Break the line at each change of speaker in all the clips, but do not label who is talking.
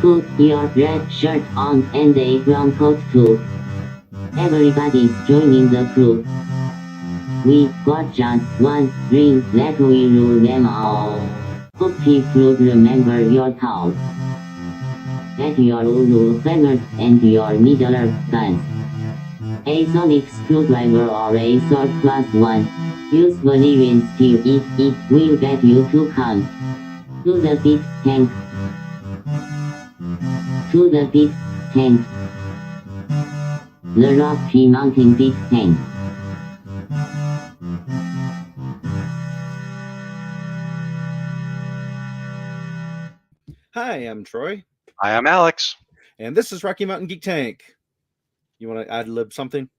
Put your red shirt on and a brown coat too. Everybody's joining the crew. We got just one ring, let we rule them all. Hope people remember your house. Get your Uru feathers and your Middle guns. A sonic screwdriver or a sword plus one. Use Valerian steel if it will get you to count. To the pit, tank. To the pit, tank. The Rocky Mountain pit, tank.
Hi, I'm Troy,
I am Alex.
and this is Rocky Mountain Geek Tank. You want to ad lib something?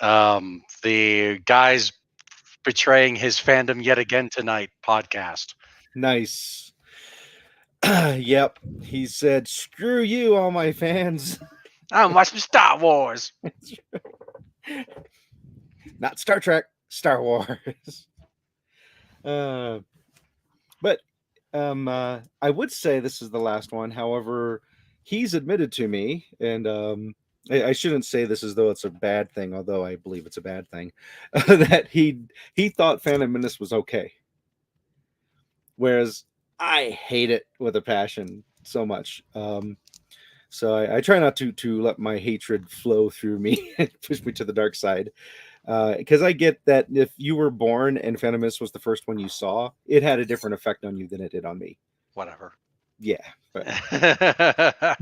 The guy's betraying his fandom yet again tonight podcast.
Nice. Yep. He said, "Screw you, all my fans."
I'm watching Star Wars.
Not Star Trek, Star Wars. uh, but I would say this is the last one. However, he's admitted to me, and I shouldn't say this as though it's a bad thing, although I believe it's a bad thing, that he thought Phantom Menace was okay. Whereas I hate it with a passion so much. So I try not to let my hatred flow through me and push me to the dark side. Because I get that if you were born and Phantom Menace was the first one you saw, it had a different effect on you than it did on me.
Whatever.
Yeah. But...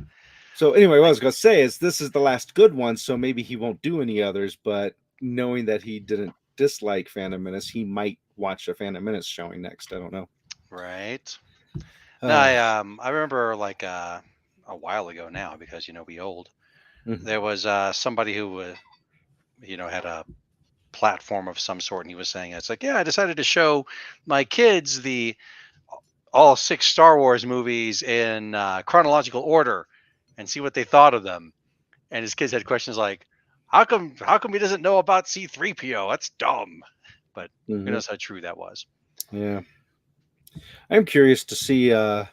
So anyway, what I was gonna say is this is the last good one, so maybe he won't do any others. But knowing that he didn't dislike Phantom Menace, he might watch a Phantom Menace showing next. I don't know.
Right. No, I remember like a while ago now, because we old.
Mhm.
There was somebody who had a platform of some sort, and he was saying it's like, yeah, I decided to show my kids the all 6 Star Wars movies in chronological order and see what they thought of them. And his kids had questions like, how come he doesn't know about C3PO? That's dumb. But who knows how true that was.
Yeah. I'm curious to see I'm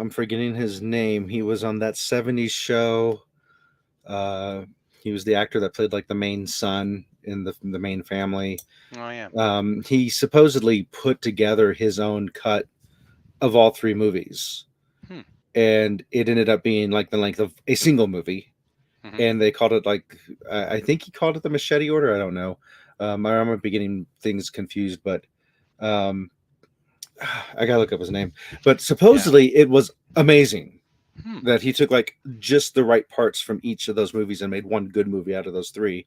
forgetting his name. He was on that 70s show. He was the actor that played like the main son in the main family.
Oh yeah.
He supposedly put together his own cut of all 3 movies. And it ended up being like the length of a single movie. And they called it like I think he called it the Machete Order. I don't know. I remember getting things confused, but I gotta look up his name. But supposedly it was amazing that he took like just the right parts from each of those movies and made one good movie out of those 3.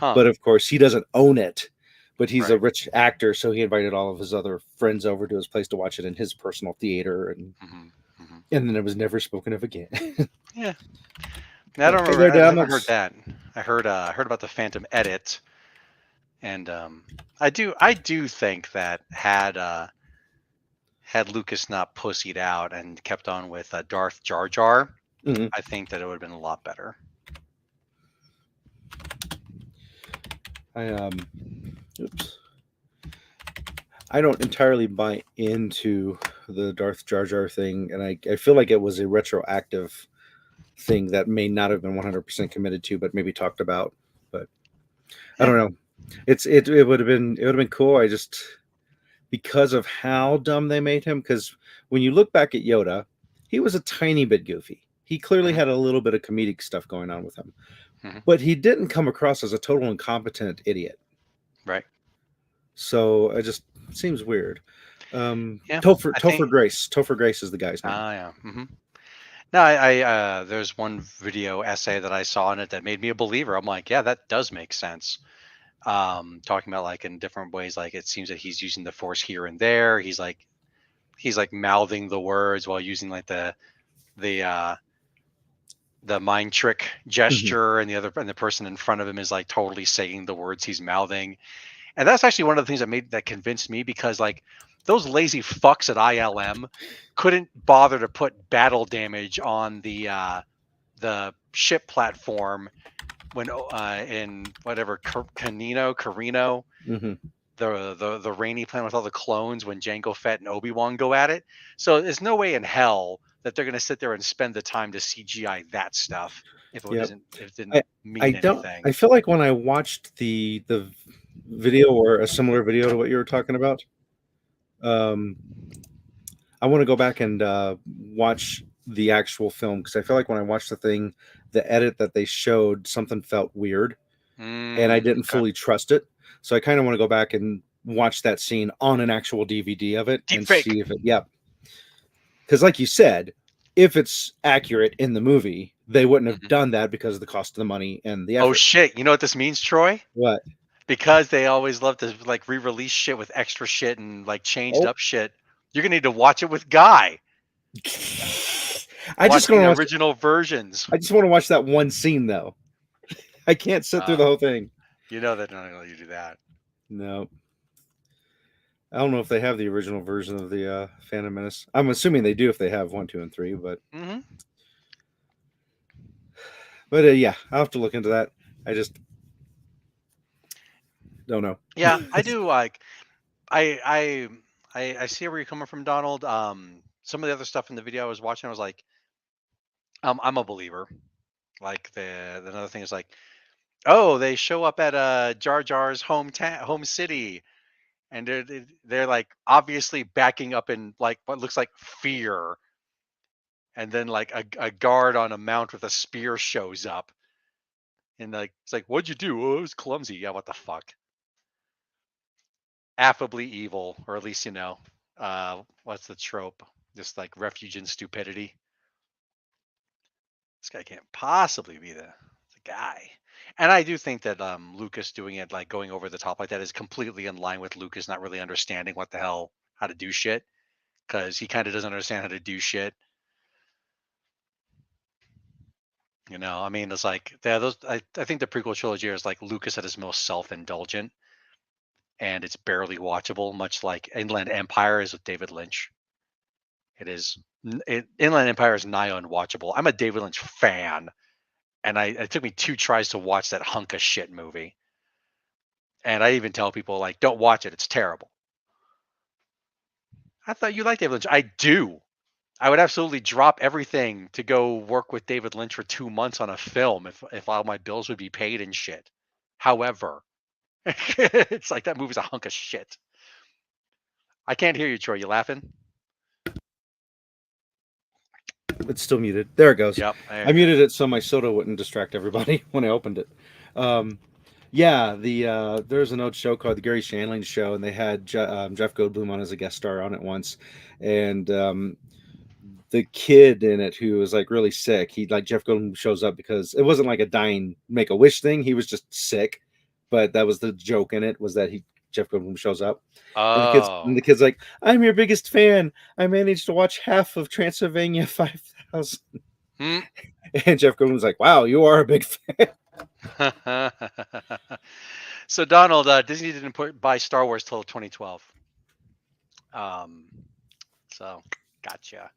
But of course, he doesn't own it. But he's a rich actor, so he invited all of his other friends over to his place to watch it in his personal theater, and then it was never spoken of again.
Yeah. I don't remember. I haven't heard that. I heard about the Phantom Edit, and I do think that had Lucas not pussied out and kept on with Darth Jar Jar, I think that it would have been a lot better.
I don't entirely buy into the Darth Jar Jar thing, and I feel like it was a retroactive thing that may not have been 100% committed to, but maybe talked about. But I don't know. It would have been cool. I just, because of how dumb they made him, because when you look back at Yoda, he was a tiny bit goofy. He clearly had a little bit of comedic stuff going on with him, but he didn't come across as a total incompetent idiot.
Right.
So it just seems weird. Topher Grace is the guy's name.
Yeah. No, I there's one video essay that I saw in it that made me a believer. I'm like, yeah, that does make sense. Talking about like in different ways, like it seems that he's using the Force here and there. He's like mouthing the words while using like the mind trick gesture, and the person in front of him is like totally saying the words he's mouthing. And that's actually one of the things that convinced me, because like those lazy fucks at ILM couldn't bother to put battle damage on the ship platform when in whatever Carino, the rainy planet with all the clones, when Jango Fett and Obi-Wan go at it. So there's no way in hell that they're going to sit there and spend the time to CGI that stuff if it
Yep.
didn't mean anything.
I feel like when I watched the video or a similar video to what you were talking about, I want to go back and watch the actual film, because I feel like when I watched the thing, the edit that they showed, something felt weird, and I didn't fully trust it. So I kind of want to go back and watch that scene on an actual DVD of it and see if it, because like you said, if it's accurate in the movie, they wouldn't have done that because of the cost of the money and the effort.
Oh shit! You know what this means, Troy?
What?
Because they always love to like re-release shit with extra shit and like changed up shit. You're gonna need to watch it with Guy.
I just want
the original versions.
I just want to watch that one scene though. I can't sit through the whole thing.
You know that not going to do that.
No. I don't know if they have the original version of the Phantom Menace. I'm assuming they do if they have 1, 2, and 3, but yeah, I'll have to look into that. I just don't know.
Yeah, I do like. I see where you're coming from, Donald. Some of the other stuff in the video I was watching, I was like, I'm a believer. Like another thing is like, oh, they show up at Jar Jar's home city, and they're like obviously backing up in like what looks like fear, and then like a guard on a mount with a spear shows up, and like it's like, what'd you do? Oh, it was clumsy. Yeah, what the fuck? Affably evil, or at least what's the trope? Just like refuge in stupidity. This guy can't possibly be the guy. And I do think that Lucas doing it, like going over the top like that, is completely in line with Lucas not really understanding how to do shit, because he kind of doesn't understand how to do shit. I mean, it's like I think the prequel trilogy is like Lucas at his most self-indulgent, and it's barely watchable, much like Inland Empire is with David Lynch. Inland Empire is nigh unwatchable. I'm a David Lynch fan, and it took me 2 tries to watch that hunk of shit movie. And I even tell people, like, don't watch it. It's terrible. I thought you liked David Lynch. I do. I would absolutely drop everything to go work with David Lynch for 2 months on a film if all my bills would be paid and shit. However, it's like that movie's a hunk of shit. I can't hear you, Troy. You laughing?
It's still muted. There it goes.
Yep.
I muted it so my soda wouldn't distract everybody when I opened it. Yeah, there's an old show called The Gary Shandling Show, and they had Jeff Goldblum on as a guest star on it once. And the kid in it who was like really sick, Jeff Goldblum shows up because it wasn't like a dying Make-A-Wish thing. He was just sick, but that was the joke in it, was that Jeff Goldblum shows up.
Oh.
And the kid's like, I'm your biggest fan. I managed to watch half of Transylvania 5000. And Jeff Goldblum's like, wow, you are a big fan.
So Donald, Disney didn't buy Star Wars till 2012. So gotcha.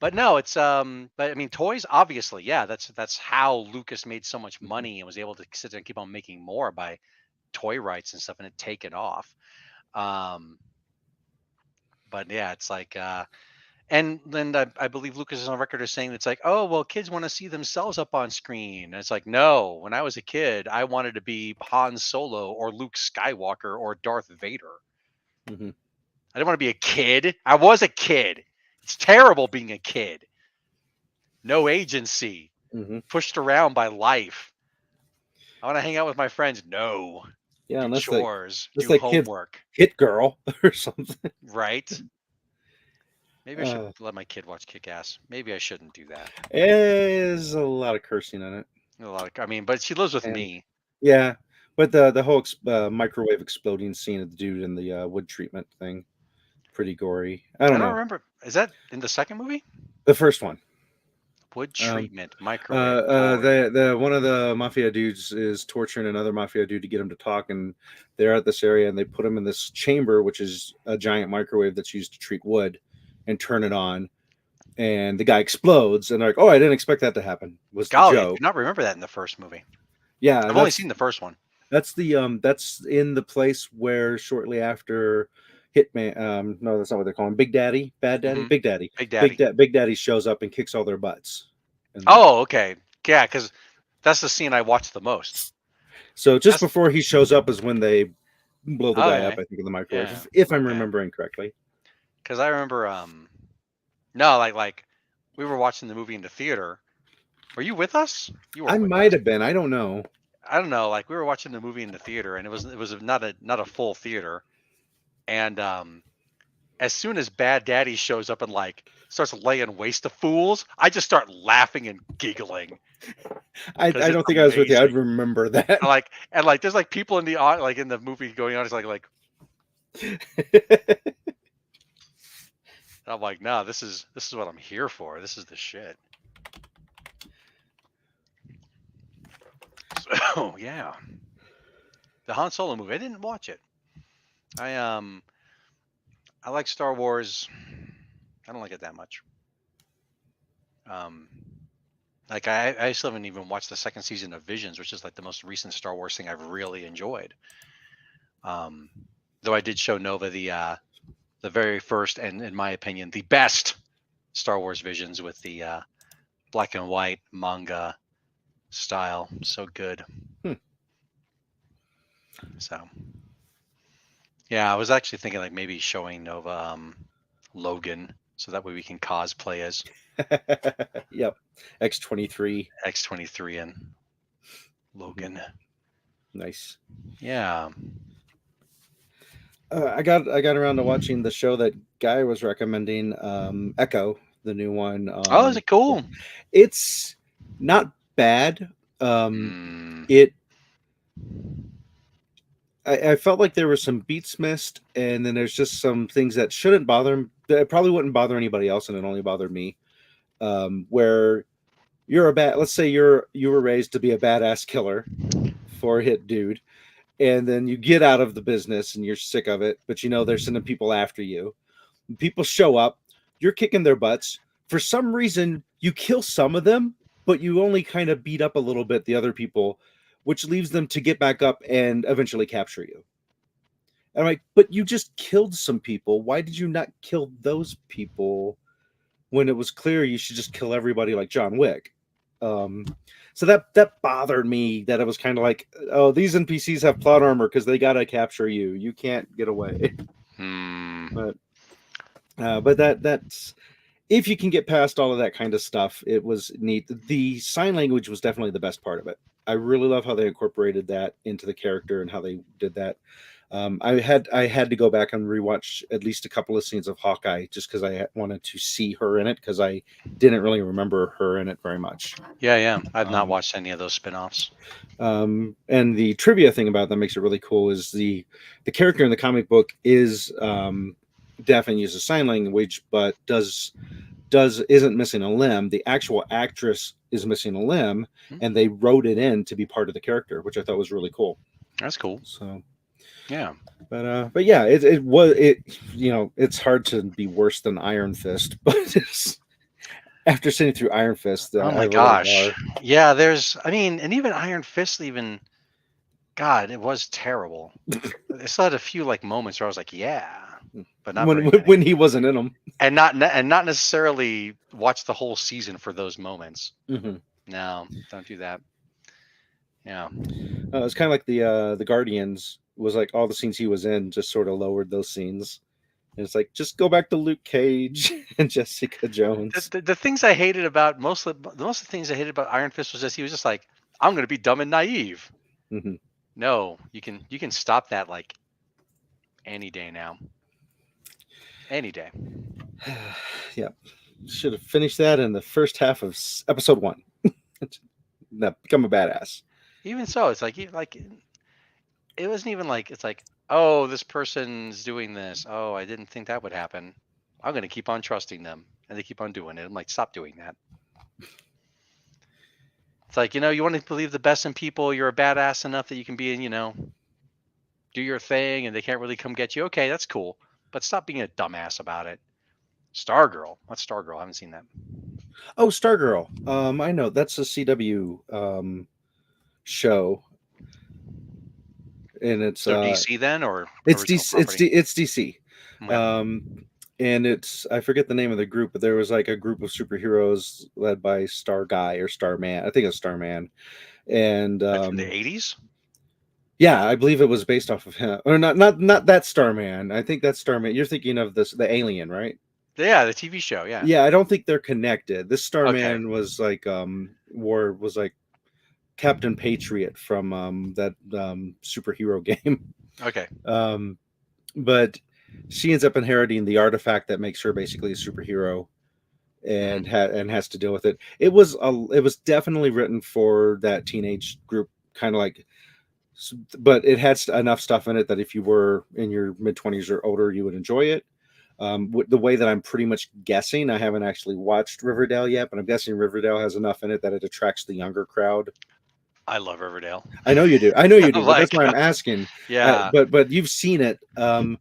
But no, it's but I mean, toys, obviously, yeah, that's how Lucas made so much money and was able to sit there and keep on making more by toy rights and stuff, and it taken off. But yeah, it's like and then I believe Lucas is on record as saying it's like, oh, well, kids want to see themselves up on screen. And it's like, no, when I was a kid, I wanted to be Han Solo or Luke Skywalker or Darth Vader. I didn't want to be a kid. I was a kid. It's terrible being a kid. No agency. Pushed around by life. I want to hang out with my friends. No.
Yeah,
do chores.
Do
like homework.
Hit Girl or something.
Right. Maybe I should let my kid watch Kick-Ass. Maybe I shouldn't do that.
There's a lot of cursing in it.
But she lives with me.
Yeah, but the whole microwave exploding scene of the dude in the wood treatment thing, pretty gory. I don't know.
Remember. Is that in the second movie?
The first one.
Wood treatment, microwave.
The one of the mafia dudes is torturing another mafia dude to get him to talk, and they're at this area, and they put him in this chamber, which is a giant microwave that's used to treat wood, and turn it on, and the guy explodes, and they're like, "Oh, I didn't expect that to happen." Was the joke?
I do not remember that in the first movie.
Yeah,
I've only seen the first one.
That's the that's in the place where shortly after Hitman. No, that's not what they're calling. Big Daddy, Bad Daddy,
Hmm.
Big Daddy,
Big Daddy.
Big Daddy shows up and kicks all their butts. And
Oh, okay. Yeah, because that's the scene I watched the most.
so just
That's
before he shows up is when they blow the guy up.
okay.
I think in the microwave,
Yeah.
if I'm
Okay.
remembering correctly.
Because I remember, no, like we were watching the movie in the theater. Were you with us? You
I
weren't with
might
us.
have been. I don't know.
I don't know. Like we were watching the movie in the theater, and it was not a full theater. And as soon as Bad Daddy shows up and like starts laying waste to fools, I just start laughing and giggling
I
because it's
don't think I was with you. I'd
amazing.
remember that.
And there's like people in the like in the movie going on. It's like I'm like, no, this is what I'm here for. This is the shit. So yeah, the Han Solo movie. I didn't watch it. I like Star Wars. I don't like it that much. Um, like I still haven't even watched the second season of Visions, which is like the most recent Star Wars thing I've really enjoyed. Though I did show Nova the very first and, in my opinion, the best Star Wars Visions with the black and white manga style. So good. So yeah, I was actually thinking like maybe showing Nova Logan, so that way we can cosplay as
Yep, X-23.
X-23 and Logan.
Nice.
Yeah.
I got around to watching the show that Guy was recommending, Echo, the new one.
Oh, is it cool?
It's not bad. It. I felt like there were some beats missed, and then there's just some things that shouldn't bother him. That probably wouldn't bother anybody else, and it only bothered me. Where you're let's say you were raised to be a badass killer for a hit dude, and then you get out of the business and you're sick of it, but you know they're sending people after you. People show up, you're kicking their butts. For some reason, you kill some of them, but you only kind of beat up a little bit the other people, which leaves them to get back up and eventually capture you. And I'm like, but you just killed some people. Why did you not kill those people when it was clear you should just kill everybody like John Wick? So that bothered me, that it was kind of like, oh, these NPCs have plot armor because they gotta capture you. You can't get away. But that's, if you can get past all of that kind of stuff, it was neat. The sign language was definitely the best part of it. I really love how they incorporated that into the character and how they did that. I had to go back and rewatch at least a couple of scenes of Hawkeye just because I wanted to see her in it, because I didn't really remember her in it very much.
Yeah. I've not watched any of those spin-offs.
And the trivia thing about that makes it really cool is the character in the comic book is deaf and uses sign language, but isn't missing a limb. The actual actress is missing a limb, and they wrote it in to be part of the character, which I thought was really cool.
That's cool.
So
yeah,
but yeah, it was, it's hard to be worse than Iron Fist, but after sitting through Iron Fist,
oh my gosh, yeah. And even Iron Fist, God, it was terrible. I still had a few like moments where I was like, yeah, but not
when he wasn't in them,
and not necessarily watch the whole season for those moments.
Mm-hmm.
No, don't do that. Yeah,
it's kind of like the Guardians. Was like all the scenes he was in just sort of lowered those scenes. And it's like, just go back to Luke Cage and Jessica Jones.
The things I hated about most of the things I hated about Iron Fist was just he was just like, I'm going to be dumb and naive.
Mm-hmm.
No, you can stop that like any day now. Any day.
Yeah, should have finished that in the first half of episode 1. Now become a badass.
Even so, it's like it wasn't even like, it's like, oh, this person's doing this. Oh, I didn't think that would happen. I'm going to keep on trusting them. And they keep on doing it. I'm like, stop doing that. It's like, you want to believe the best in people. You're a badass enough that you can be in, do your thing and they can't really come get you. Okay, that's cool. But stop being a dumbass about it. Stargirl. What's Stargirl? I haven't seen that.
Oh, Stargirl. I know. That's a CW show. And it's
so DC then, or
it's DC. It's DC. Um, and I forget the name of the group, but there was like a group of superheroes led by Star Guy or Star Man. I think it's Star Man. And
Like from the 80s?
yeah, I believe it was based off of him, or not that Starman. I think that's Starman. You're thinking of the alien, right?
Yeah, the TV show. Yeah.
Yeah, I don't think they're connected. This
Okay.
Starman was like was like Captain Patriot from that superhero game.
Okay.
But she ends up inheriting the artifact that makes her basically a superhero, and has to deal with it. It was definitely written for that teenage group, kind of like. But it had enough stuff in it that if you were in your mid-20s or older, you would enjoy it. The way that I'm pretty much guessing, I haven't actually watched Riverdale yet, but I'm guessing Riverdale has enough in it that it attracts the younger crowd.
I love Riverdale.
I know you do. I know you do, but that's
Like,
why I'm asking.
yeah.
But you've seen it. I'm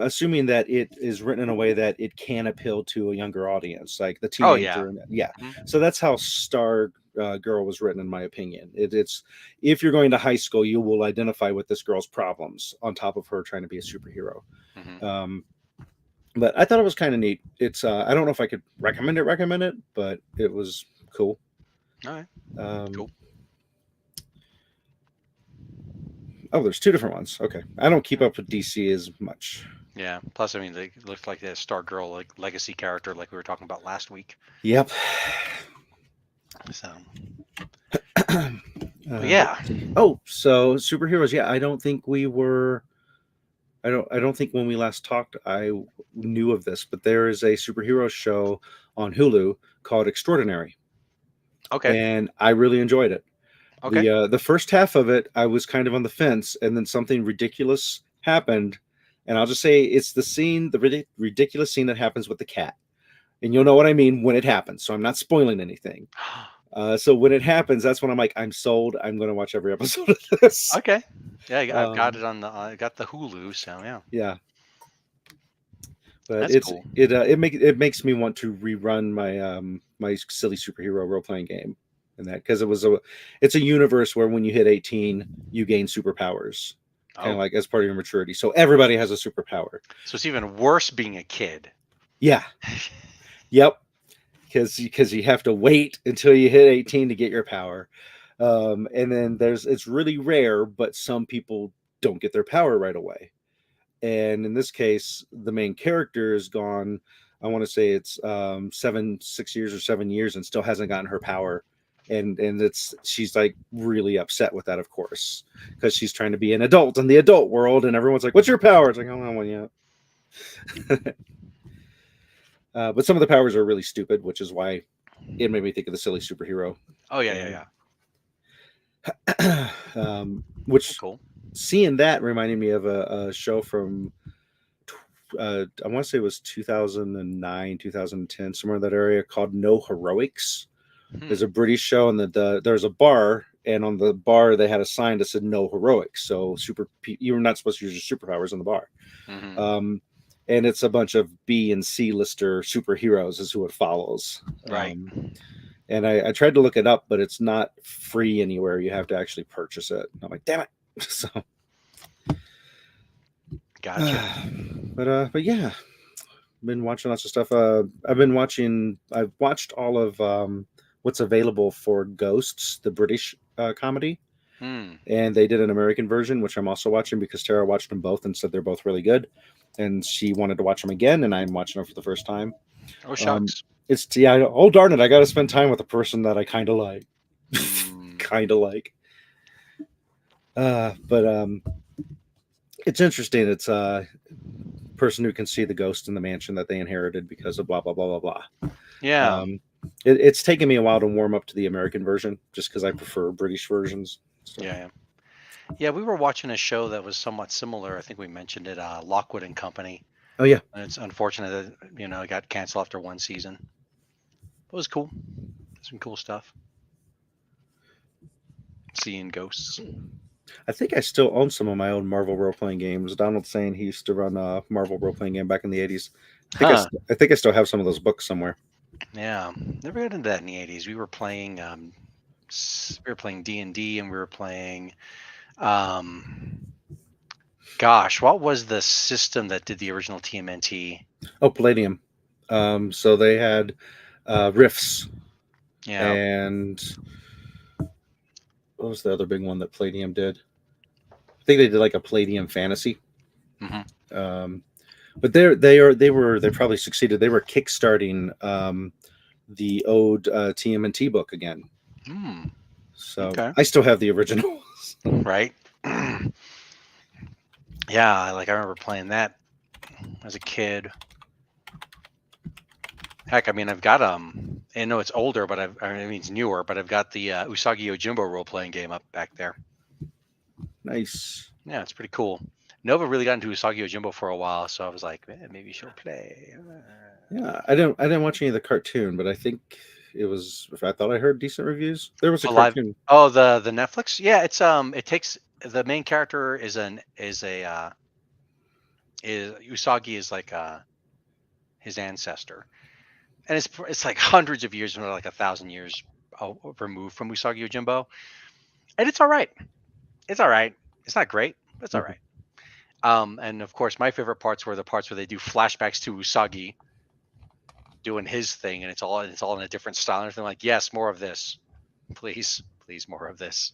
assuming that it is written in a way that it can appeal to a younger audience, like the
Oh, yeah.
teenager. Yeah.
Mhm.
So that's how Star Girl was written, in my opinion. It's if you're going to high school, you will identify with this girl's problems on top of her trying to be a superhero. But I thought it was kind of neat. It's I don't know if I could recommend it, but it was cool.
All right.
Cool. Oh, there's two different ones. Okay, I don't keep up with DC as much.
Yeah. Plus, I mean, they looked like that Star Girl like legacy character, like we were talking about last week.
Yep.
So. Yeah.
Oh, so superheroes. Yeah, I don't think we were. I don't think when we last talked I knew of this, but there is a superhero show on Hulu called Extraordinary.
Okay.
And I really enjoyed it.
Okay.
The first half of it, I was kind of on the fence, and then something ridiculous happened, and I'll just say it's the ridiculous scene that happens with the cat, and you'll know what I mean when it happens. So I'm not spoiling anything. So when it happens, that's when I'm like, I'm sold. I'm going to watch every episode of this.
Okay. Yeah, I've got it on I got the Hulu, so yeah.
Yeah. But
That's cool.
It makes me want to rerun my my silly superhero role playing game, and that because it's a universe where when you hit 18 you gain superpowers, kind of like as part of your maturity. So everybody has a superpower.
So it's even worse being a kid.
Yeah. Yep. Because you have to wait until you hit 18 to get your power, and then it's really rare, but some people don't get their power right away. And in this case, the main character is gone. I want to say it's 6 years or 7 years, and still hasn't gotten her power. And she's like really upset with that, of course, because she's trying to be an adult in the adult world, and everyone's like, "What's your power?" It's like, "I don't have one yet." But some of the powers are really stupid, which is why it made me think of the silly superhero.
Oh yeah.
Which
cool.
Seeing that reminded me of a show from I want to say it was 2009, 2010, somewhere in that area, called No Heroics. There's a British show, and there's a bar, and on the bar they had a sign that said No Heroics. So you were not supposed to use your superpowers in the bar. And it's a bunch of B and C lister superheroes is who it follows.
Right.
And I tried to look it up, but it's not free anywhere. You have to actually purchase it. And I'm like, damn it. So
gotcha.
But yeah, been watching lots of stuff. I've watched all of what's available for Ghosts, the British comedy. And they did an American version, which I'm also watching because Tara watched them both and said they're both really good. And she wanted to watch them again, and I'm watching them for the first time.
Oh, shucks.
Oh, darn it. I got to spend time with a person that I kind of like. But it's interesting. It's a person who can see the ghost in the mansion that they inherited because of blah, blah, blah, blah, blah.
Yeah.
It's taken me a while to warm up to the American version just because I prefer British versions. So.
Yeah, we were watching a show that was somewhat similar. I think we mentioned it, Lockwood and Company.
Oh, yeah.
And it's unfortunate that, it got canceled after one season. It was cool. Some cool stuff. Seeing ghosts.
I think I still own some of my own Marvel role-playing games. Donald's saying he used to run a Marvel role-playing game back in the 80s. I think I still have some of those books somewhere.
Yeah, never got into that in the 80s. We were playing D&D, and we were playing Gosh, what was the system that did the original TMNT?
Oh, Palladium. So they had Rifts.
Yeah.
And what was the other big one that Palladium did? I think they did like a Palladium Fantasy.
Mm-hmm.
But they probably succeeded. They were kickstarting the old TMNT book again. So
Okay.
I still have the original.
Right. Yeah, like I remember playing that as a kid. Heck, I mean, I've got I know it's older, but I mean it's newer, but I've got the Usagi Yojimbo role playing game up back there.
Nice.
Yeah, it's pretty cool. Nova really got into Usagi Yojimbo for a while, so I was like, maybe she'll play.
Yeah, I didn't watch any of the cartoon, but I think it was. I thought I heard decent reviews. There was a
Live.
cartoon.
Oh, the Netflix. Yeah, it's it takes the main character is Usagi is like his ancestor, and it's like hundreds of years, like 1,000 years removed from Usagi Yojimbo, and it's all right. It's all right. It's not great, but it's all right. And of course, my favorite parts were the parts where they do flashbacks to Usagi doing his thing, and it's all in a different style. And everything like, yes, more of this, please, more of this.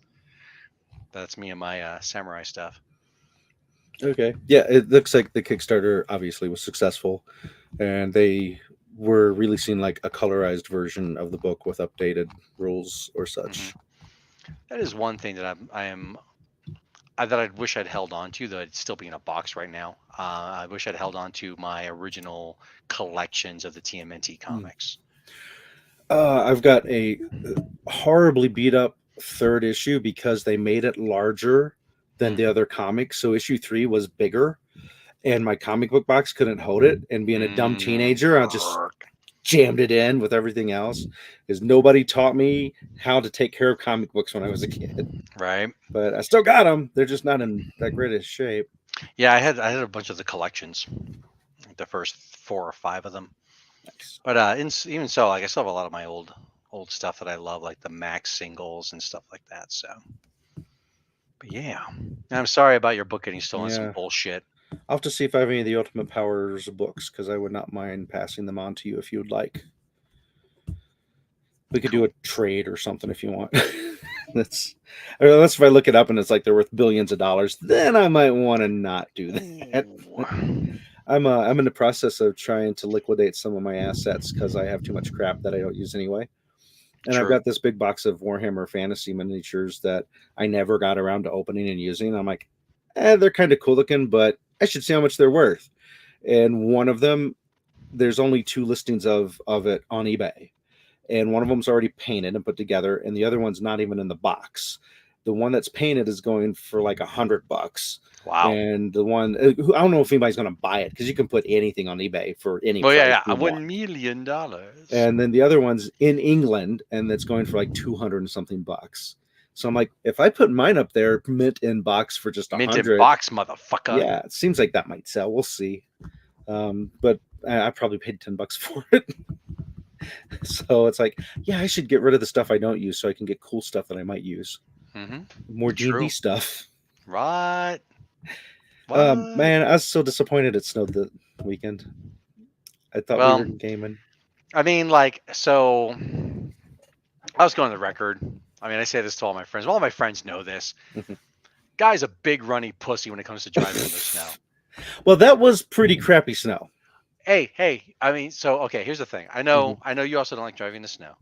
That's me and my samurai stuff.
Okay, yeah, it looks like the Kickstarter obviously was successful, and they were releasing like a colorized version of the book with updated rules or such.
That is one thing that that I wish I'd held on to, though it'd still be in a box right now. I wish I'd held on to my original collections of the TMNT comics.
I've got a horribly beat up third issue because they made it larger than the other comics. So issue 3 was bigger, and my comic book box couldn't hold it. And being a dumb teenager, I just jammed it in with everything else because nobody taught me how to take care of comic books when I was a kid.
Right.
But I still got them. They're just not in that great a shape.
Yeah, I had a bunch of the collections, the first 4 or 5 of them. Nice. But even so, like I still have a lot of my old stuff that I love, like the Max singles and stuff like that. So, but yeah, I'm sorry about your book getting stolen. Some bullshit.
I'll have to see if I have any of the Ultimate Powers books because I would not mind passing them on to you if you would like. We could do a trade or something if you want. Unless if I look it up and it's like they're worth billions of dollars, then I might want to not do that. I'm in the process of trying to liquidate some of my assets because I have too much crap that I don't use anyway. And I've got this big box of Warhammer Fantasy miniatures that I never got around to opening and using. I'm like, they're kind of cool looking, but I should see how much they're worth. And one of them, there's only 2 listings of it on eBay. And one of them's already painted and put together, and the other one's not even in the box. The one that's painted is going for like $100.
Wow!
And the one I don't know if anybody's going to buy it because you can put anything on eBay for any.
Well, yeah, $1 million.
And then the other one's in England, and that's going for like 200 and something bucks. So I'm like, if I put mine up there, mint in box for just 100,
mint in box, motherfucker.
Yeah, it seems like that might sell. We'll see. But I probably paid $10 for it. So it's like, yeah, I should get rid of the stuff I don't use so I can get cool stuff that I might use. More D&D stuff.
Right.
Man, I was so disappointed it snowed the weekend. I thought we were gaming.
I mean, like, so I was going on the record. I mean, I say this to all my friends. All my friends know this. Guy's a big runny pussy when it comes to driving in the snow.
Well, that was pretty crappy snow.
Hey, I mean, so, okay, here's the thing. I know you also don't like driving in the snow.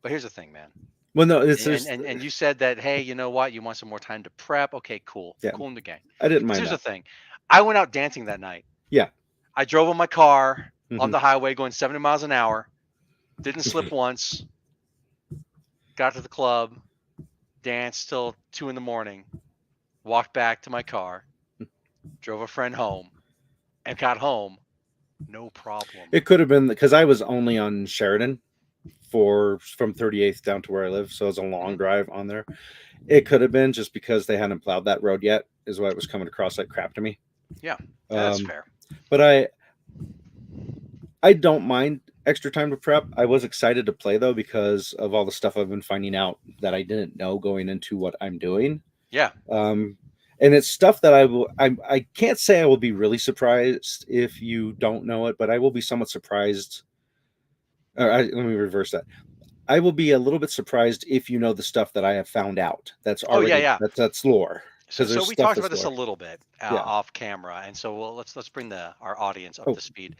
But here's the thing, man.
Well, no,
and you said that, hey, you know what? You want some more time to prep. Okay, cool. Yeah. Cool in the game.
I didn't mind
Here's
that.
the thing. I went out dancing that night.
Yeah.
I drove in my car on the highway going 70 miles an hour. Didn't slip once. Got to the club. Danced till 2 a.m. Walked back to my car. Drove a friend home. And got home. No problem.
It could have been because I was only on Sheridan from 38th down to where I live, so it was a long drive on there. It could have been just because they hadn't plowed that road yet, is why it was coming across like crap to me.
Yeah, that's fair.
But I don't mind extra time to prep. I was excited to play though because of all the stuff I've been finding out that I didn't know going into what I'm doing.
Yeah.
and it's stuff that I can't say I will be really surprised if you don't know it, but I will be somewhat surprised. Let me reverse that. I will be a little bit surprised if you know the stuff that I have found out. That's
Oh yeah,
already
yeah.
that's lore,
So,
because
so
there's
we
stuff
talked
that's
about this a
lore.
little bit
Yeah.
off camera, and so let's bring our audience up
Oh.
to speed.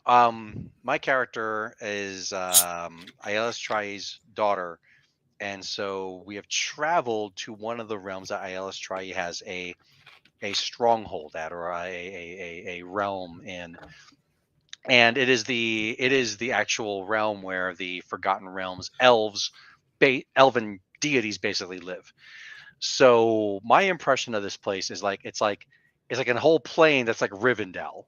My character is Ayala's Trai's daughter, and so we have traveled to one of the realms that Ayala's Trai has a stronghold at, or a realm in, and it is the actual realm where the Forgotten Realms elven deities basically live. So my impression of this place is like it's like a whole plane that's like Rivendell.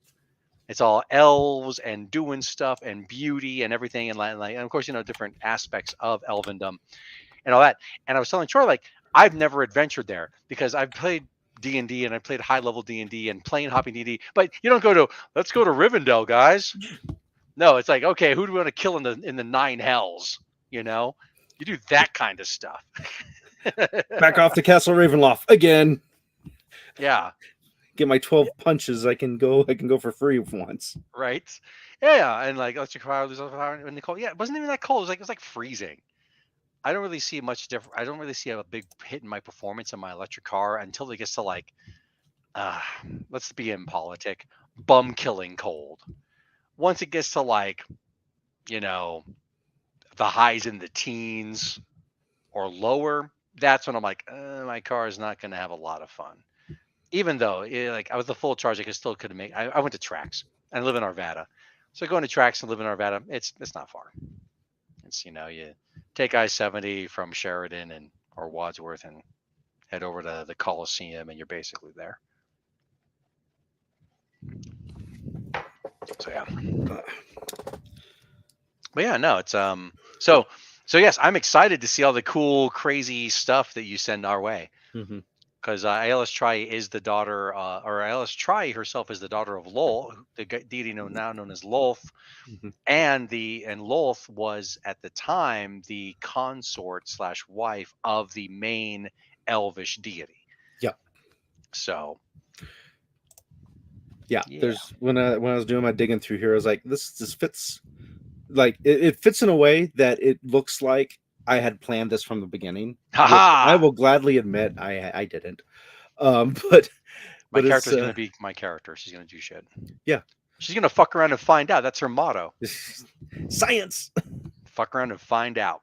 It's all elves and doing stuff and beauty and everything, and of course different aspects of elvendom and all that. And I was telling Troy, like, I've never adventured there because I've played D&D and I played high level D&D and plane hopping D&D, but you don't go to, let's go to Rivendell, guys. No, it's like, okay, who do we want to kill in the nine hells? You do that kind of stuff.
Back off to Castle Ravenloft again.
Yeah.
Get my 12 punches. I can go for free once.
Right. Yeah, and like electric fire, there's fire when they call. Yeah, it wasn't even that cold. It was like freezing. I don't really see much different. I don't really see a big hit in my performance in my electric car until it gets to like, uh, let's be impolitic, bum killing cold. Once it gets to like, you know, the highs in the teens or lower, that's when I'm like, my car is not going to have a lot of fun. Even though, like, I was the full charge, could have made. I went to tracks and I live in Arvada, so going to tracks and live in Arvada, it's not far. It's you take I-70 from Sheridan or Wadsworth and head over to the Coliseum, and you're basically there. So yeah, but yeah, no, it's so yes, I'm excited to see all the cool, crazy stuff that you send our way.
Mm-hmm.
Because Aelis Trai is the daughter, or Aelis Trai herself is the daughter of Lol, the deity now known as Lolth,
Mm-hmm.
and Lolth was at the time the consort / wife of the main elvish deity.
Yep.
So
yeah. There's when I was doing my digging through here, I was like, this fits, like it fits in a way that it looks like I had planned this from the beginning. I will gladly admit I didn't. But
my character's gonna be my character. She's gonna do shit.
Yeah.
She's gonna fuck around and find out. That's her motto.
Science.
Fuck around and find out.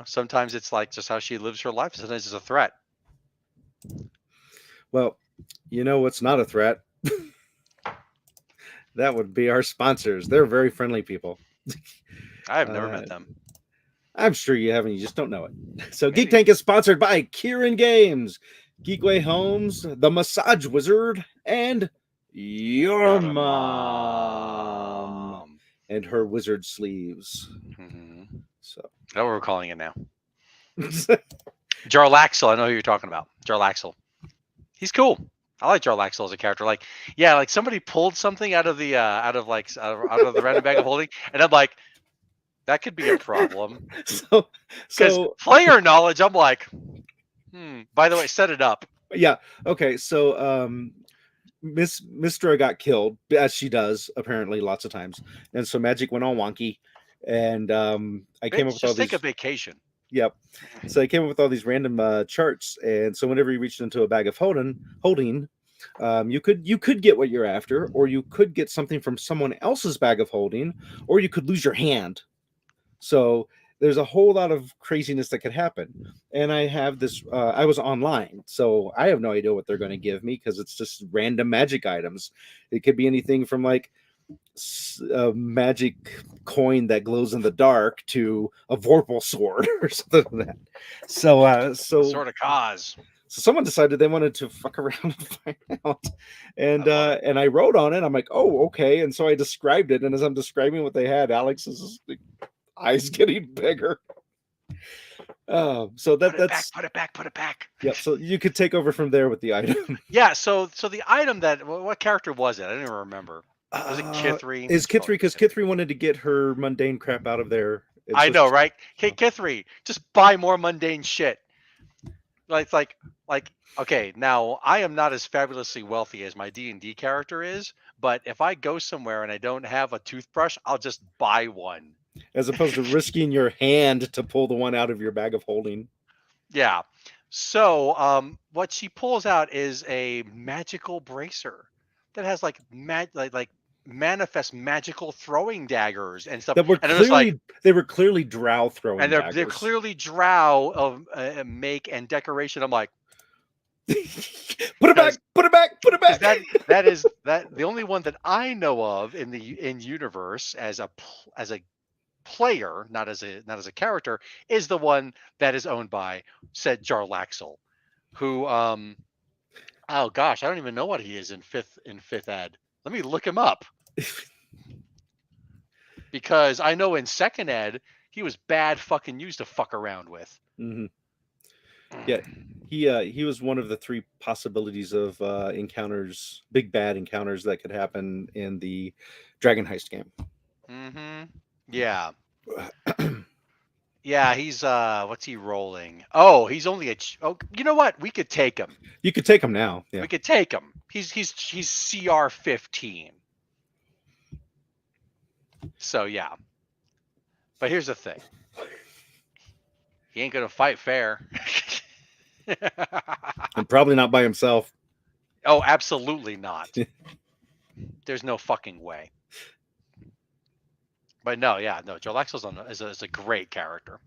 Sometimes it's like just how she lives her life. Sometimes it's a threat.
Well, what's not a threat? That would be our sponsors. They're very friendly people.
I've never met them.
I'm sure you haven't. You just don't know it. So Maybe. Geek Tank is sponsored by Kieran Games, Geekway Homes, The Massage Wizard, and your mom and her wizard sleeves.
Mm-hmm.
So
that's what we're calling it now. Jarlaxle. I know who you're talking about. Jarlaxle. He's cool. I like Jarlaxle as a character. Like, yeah, like somebody pulled something out of the out of the random bag of holding, and I'm like, that could be a problem.
So
player knowledge, I'm like, by the way, set it up.
Yeah. Okay. So Miss Mistra got killed, as she does apparently lots of times, and so magic went all wonky, and I came up with all these.
Take a vacation.
Yep. So I came up with all these random charts, and so whenever you reached into a bag of holding, you could get what you're after, or you could get something from someone else's bag of holding, or you could lose your hand. So there's a whole lot of craziness that could happen. And I have this. I was online, so I have no idea what they're going to give me because it's just random magic items. It could be anything from like a magic coin that glows in the dark to a Vorpal sword or something like that. So
Sword of Cause.
So someone decided they wanted to fuck around and find out, and I wrote on it. I'm like, oh, okay. And so I described it, and as I'm describing what they had, Alex's eyes getting bigger. So that's
put it back.
Yeah, so you could take over from there with the item.
Yeah. So the item what character was it? I don't even remember. Was it Kithri?
Is Kithri, because Kithri wanted to get her mundane crap out of there.
I know, right? Hey, Kithri, just buy more mundane shit. like okay, now I am not as fabulously wealthy as my D&D character is, but if I go somewhere and I don't have a toothbrush, I'll just buy one.
As opposed to risking your hand to pull the one out of your bag of holding.
Yeah. So, what she pulls out is a magical bracer that has like manifest magical throwing daggers and stuff.
That were
And I'm just like,
clearly drow throwing
and they're
daggers.
clearly drow of make and decoration. I'm like,
put it back, put it back, put it back.
That is the only one that I know of in universe as a player, not as a character, is the one that is owned by said Jarlaxle, who oh gosh, I don't even know what he is in fifth ed. Let me look him up. Because I know in second ed he was bad fucking news to fuck around with.
Mm-hmm. Yeah, he was one of the 3 possibilities of encounters, big bad encounters that could happen in the Dragon Heist game.
Mm-hmm. Yeah. Yeah, he's what's he rolling? Oh, he's only you know what? We could take him.
You could take him now. Yeah.
We could take him. He's CR 15. So yeah. But here's the thing. He ain't gonna fight fair.
And probably not by himself.
Oh, absolutely not. There's no fucking way. But no, yeah, no. Jarlaxle's is a great character.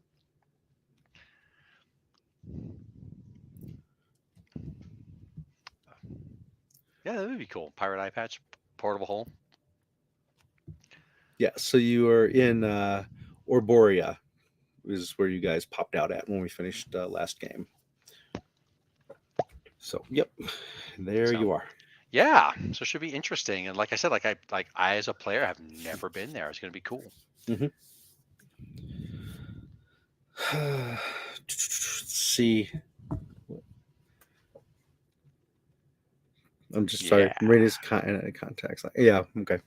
Yeah, that would be cool. Pirate eye patch, portable hole.
Yeah, so you are in Orboria, is where you guys popped out at when we finished last game. So, yep, there you are.
Yeah, so it should be interesting. And like I said, I as a player have never been there. It's going to be cool.
Mm-hmm. Let's see. I'm just sorry. I'm reading his contacts. Yeah, okay.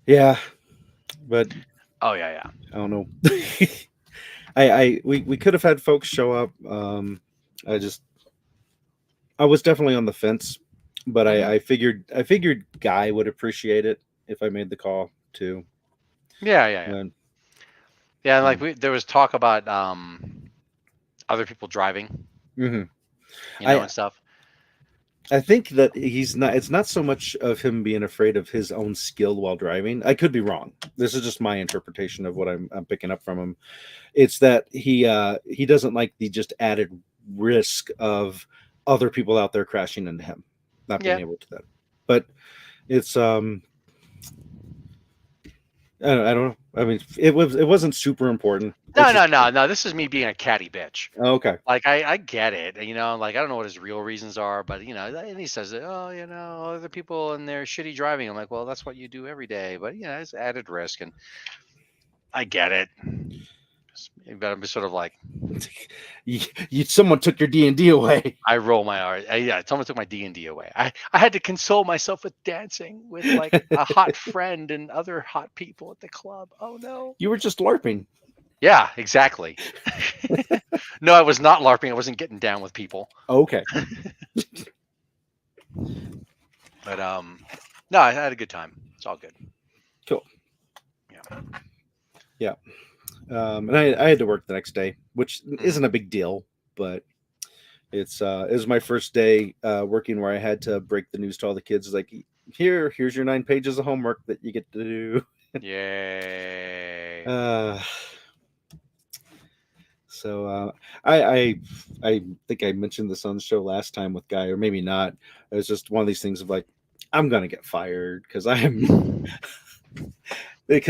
Yeah, but
oh yeah.
I don't know. We could have had folks show up. I was definitely on the fence, but I figured Guy would appreciate it if I made the call too.
Yeah. Yeah, like there was talk about other people driving,
and
stuff.
I think that it's not so much of him being afraid of his own skill while driving. I could be wrong. This is just my interpretation of what I'm picking up from him. It's that he doesn't like the just added risk of other people out there crashing into him, not being able to that. But it's I don't know. I mean, it wasn't super important.
No. This is me being a catty bitch.
Okay.
Like I get it, like I don't know what his real reasons are, but and he says that, other people and their shitty driving. I'm like, well, that's what you do every day, but it's added risk, and I get it. But I'm sort of like,
someone took your D&D away.
I roll my R. Yeah, someone took my D&D away. I had to console myself with dancing with like a hot friend and other hot people at the club. Oh no.
You were just LARPing.
Yeah, exactly. No, I was not LARPing. I wasn't getting down with people.
Okay.
But no, I had a good time. It's all good.
Cool. Yeah. And I had to work the next day, which isn't a big deal, but it was my first day working where I had to break the news to all the kids. It's like, here's your 9 pages of homework that you get to do.
Yay.
So I think I mentioned this on the show last time with Guy, or maybe not. It was just one of these things of like, I'm gonna get fired because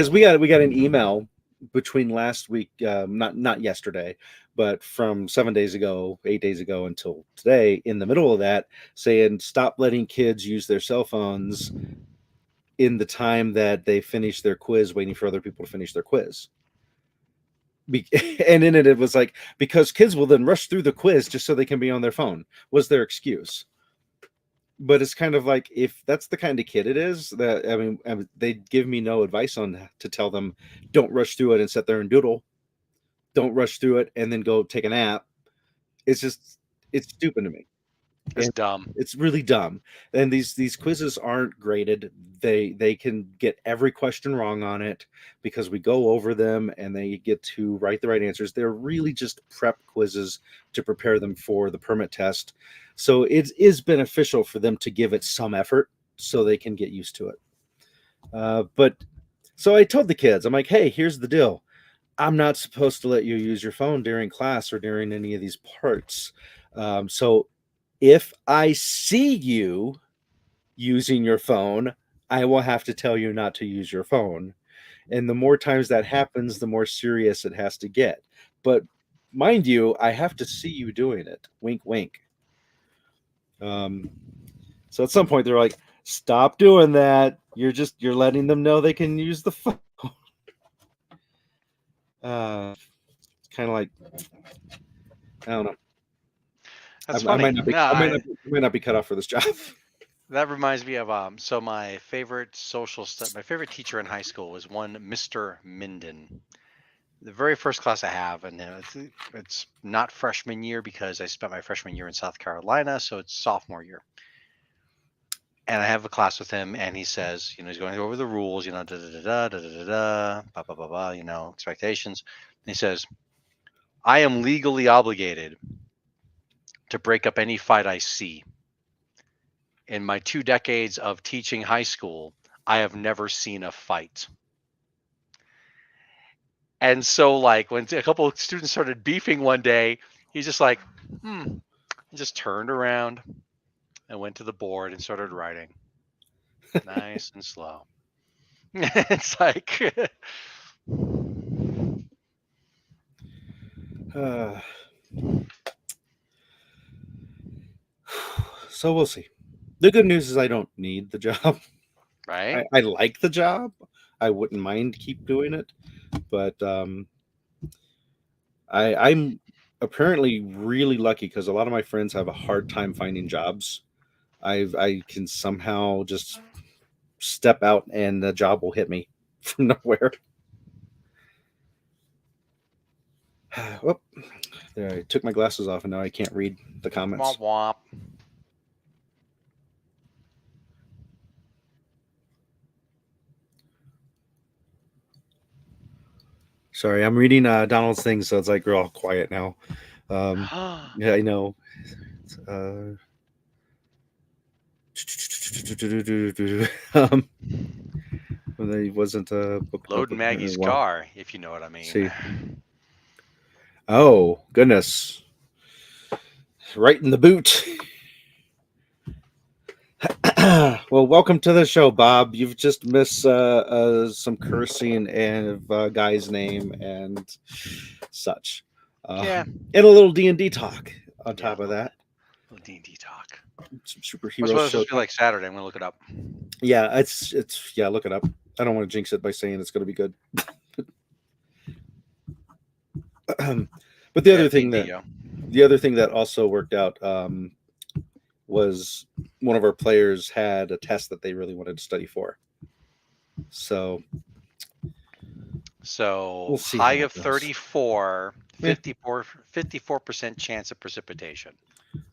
we got an email between last week, not yesterday, but from 8 days ago until today, in the middle of that, saying stop letting kids use their cell phones in the time that they finish their quiz, waiting for other people to finish their quiz. And in it was like, because kids will then rush through the quiz just so they can be on their phone, was their excuse. But it's kind of like, if that's the kind of kid it is, that I mean, they give me no advice on to tell them, don't rush through it and sit there and doodle. Don't rush through it and then go take a nap. It's stupid to me.
It's dumb.
It's really dumb. And these quizzes aren't graded. They can get every question wrong on it because we go over them and they get to write the right answers. They're really just prep quizzes to prepare them for the permit test. So it is beneficial for them to give it some effort so they can get used to it. But so I told the kids, I'm like, hey, here's the deal. I'm not supposed to let you use your phone during class or during any of these parts. So if I see you using your phone, I will have to tell you not to use your phone. And the more times that happens, the more serious it has to get. But mind you, I have to see you doing it. Wink, wink. So at some point they're like, stop doing that. You're letting them know they can use the phone. It's kind of like, I don't know.
That's
I
funny.
might not be.
No,
I might not be cut off for this job.
that reminds me of so my favorite my favorite teacher in high school was one Mr. Minden. The very first class I have, and it's not freshman year because I spent my freshman year in South Carolina, so it's sophomore year. And I have a class with him, and he says, he's going over the rules, da da da da da da da, blah blah blah blah, expectations. And he says, I am legally obligated to break up any fight I see. In my 2 decades of teaching high school, I have never seen a fight. And so, like, when a couple of students started beefing one day, he's just like, He just turned around and went to the board and started writing. Nice and slow. It's like...
So we'll see. The good news is I don't need the job.
Right?
I like the job. I wouldn't mind keep doing it, but I'm apparently really lucky because a lot of my friends have a hard time finding jobs. I can somehow just step out and the job will hit me from nowhere. Whoop. There, I took my glasses off and now I can't read the comments.
Womp womp.
Sorry, I'm reading Donald's thing, so it's like we're all quiet now. Yeah, I know. When he wasn't
Loading Maggie's car, if you know what I mean.
See. Oh goodness! Right in the boot. Well, welcome to the show, Bob. You've just missed some cursing and a guy's name and such.
Yeah.
And a little D&D talk on top of that.
A little D&D talk.
Some superhero
What's supposed
show.
to be like Saturday? I'm gonna look it up.
Yeah, it's look it up. I don't want to jinx it by saying it's going to be good. But the other thing that also worked out was one of our players had a test that they really wanted to study for. So we'll see
high of 34, 54% chance of precipitation.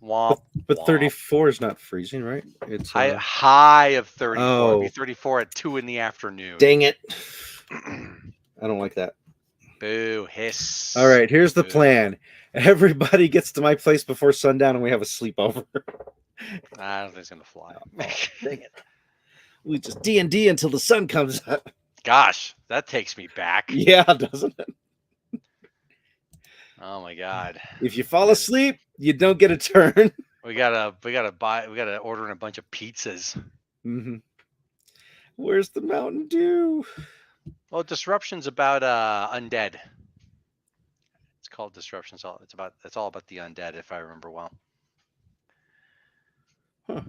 Womp,
but
womp.
34 is not freezing, right? It's
high of 34.
Oh.
It'd be 34 at 2 in the afternoon.
Dang it. I don't like that.
Boo, hiss.
All right, here's the plan. Everybody gets to my place before sundown and we have a sleepover.
I don't think it's going to fly.
Dang it. We just D&D until the sun comes up.
Gosh, that takes me back.
Yeah, doesn't it?
Oh my God.
If you fall asleep, you don't get a turn.
We gotta order in a bunch of pizzas.
Mm-hmm. Where's the Mountain Dew?
Well, Disruption's about undead. It's called Disruption. It's all about the undead, if I remember well.
Huh.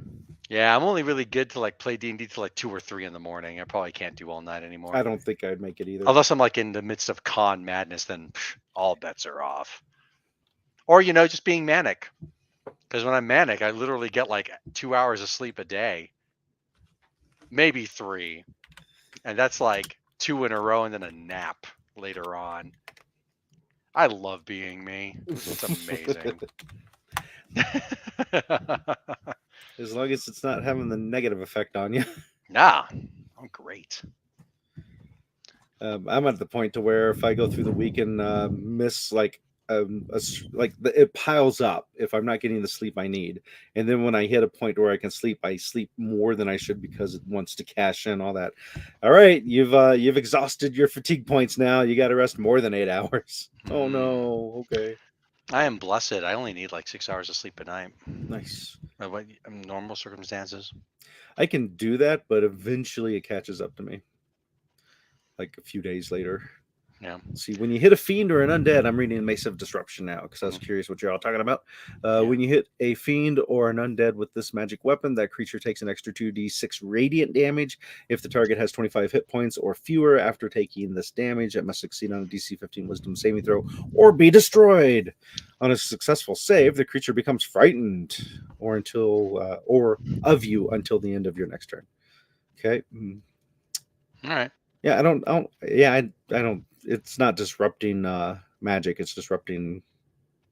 Yeah, I'm only really good to like play D&D till like 2 or 3 in the morning. I probably can't do all night anymore.
I don't think I'd make it either.
Unless I'm like in the midst of con madness, then all bets are off. Or just being manic. Because when I'm manic, I literally get like 2 hours of sleep a day, maybe 3, and that's like 2 in a row and then a nap later on. I love being me. It's amazing.
As long as it's not having the negative effect on you.
Nah, I'm great.
I'm at the point to where if I go through the week and miss like it piles up if I'm not getting the sleep I need, and then when I hit a point where I sleep more than I should because it wants to cash in all that. All right, you've exhausted your fatigue points now. You got to rest more than 8 hours. Oh no. Okay.
I am blessed. I only need like 6 hours of sleep a night.
Nice.
What normal circumstances?
I can do that, but eventually it catches up to me. Like a few days later.
Yeah.
See, when you hit a fiend or an undead, I'm reading Mace of Disruption now because I was curious what you're all talking about. When you hit a fiend or an undead with this magic weapon, that creature takes an extra 2d6 radiant damage. If the target has 25 hit points or fewer after taking this damage, it must succeed on a DC 15 Wisdom saving throw or be destroyed. On a successful save, the creature becomes frightened or of you until the end of your next turn. Okay.
All right.
Yeah, I don't. It's not disrupting magic. It's disrupting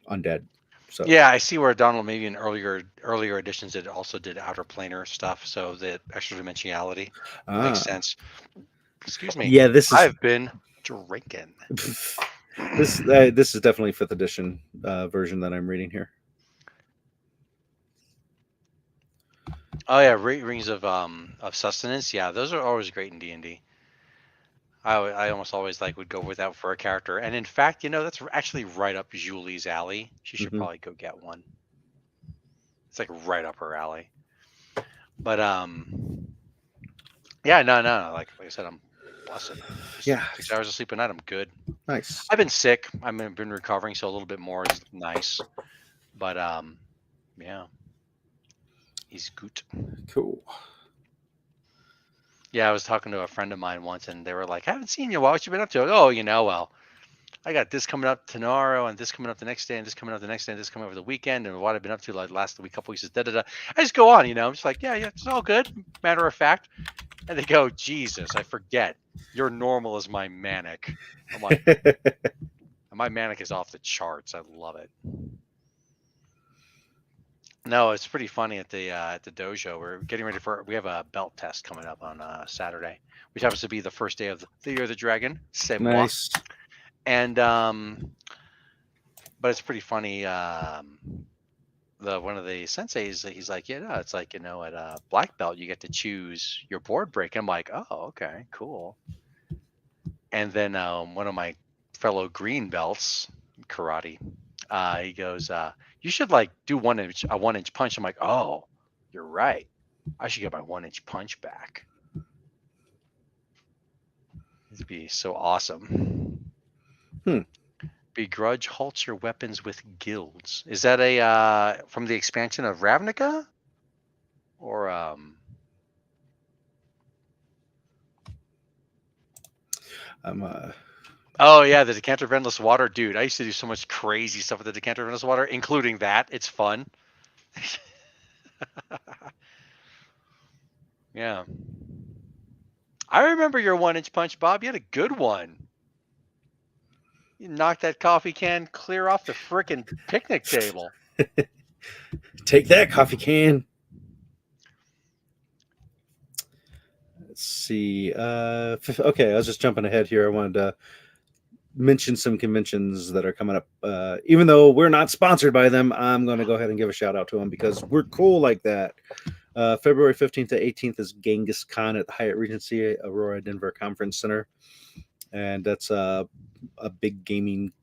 undead. So
yeah, I see where Donald maybe in earlier editions it also did outer planar stuff, so the extra dimensionality makes sense. Excuse me.
Yeah,
I've been drinking.
This is definitely 5th edition version that I'm reading here.
Oh yeah, rings of sustenance. Yeah, those are always great in D&D. I almost always would go with that for a character, and in fact, that's actually right up Julie's alley. She should probably go get one. It's like right up her alley. But yeah, no. Like I said, I'm blessed.
Yeah,
6 hours of sleep a night, I'm good.
Nice.
I've been sick. I've been recovering, so a little bit more is nice. But yeah, he's good.
Cool.
Yeah, I was talking to a friend of mine once, and they were like, "I haven't seen you. What you been up to?" Oh, well, I got this coming up tomorrow, and this coming up the next day, and this coming up the next day, and this coming over the weekend, and what I've been up to like last week, couple weeks is da da da. I just go on, I'm just like, yeah, it's all good. Matter of fact, and they go, Jesus, I forget. You're normal as my manic. I'm like, my manic is off the charts. I love it. No, it's pretty funny at the dojo. We're getting ready we have a belt test coming up on Saturday, which happens to be the first day of the Year of the Dragon.
Nice.
And but it's pretty funny. One of the senseis, he's like, yeah, it's like, at a black belt you get to choose your board break. I'm like, oh, okay, cool. And then one of my fellow green belts, karate, he goes, you should do a 1-inch punch. I'm like, oh, you're right. I should get my 1-inch punch back. It'd be so awesome. Begrudge halts your weapons with guilds. Is that a from the expansion of Ravnica? Or Oh yeah, the Decanter of Endless Water, dude. I used to do so much crazy stuff with the Decanter of Endless Water, including that. It's fun. Yeah. I remember your 1-inch punch, Bob. You had a good one. You knocked that coffee can clear off the frickin' picnic table.
Take that, coffee can. Let's see. Okay, I was just jumping ahead here. I wanted to mention some conventions that are coming up. Even though we're not sponsored by them, I'm going to go ahead and give a shout out to them because we're cool like that. February 15th to 18th is Genghis Khan at the Hyatt Regency Aurora Denver Conference Center. And that's a big gaming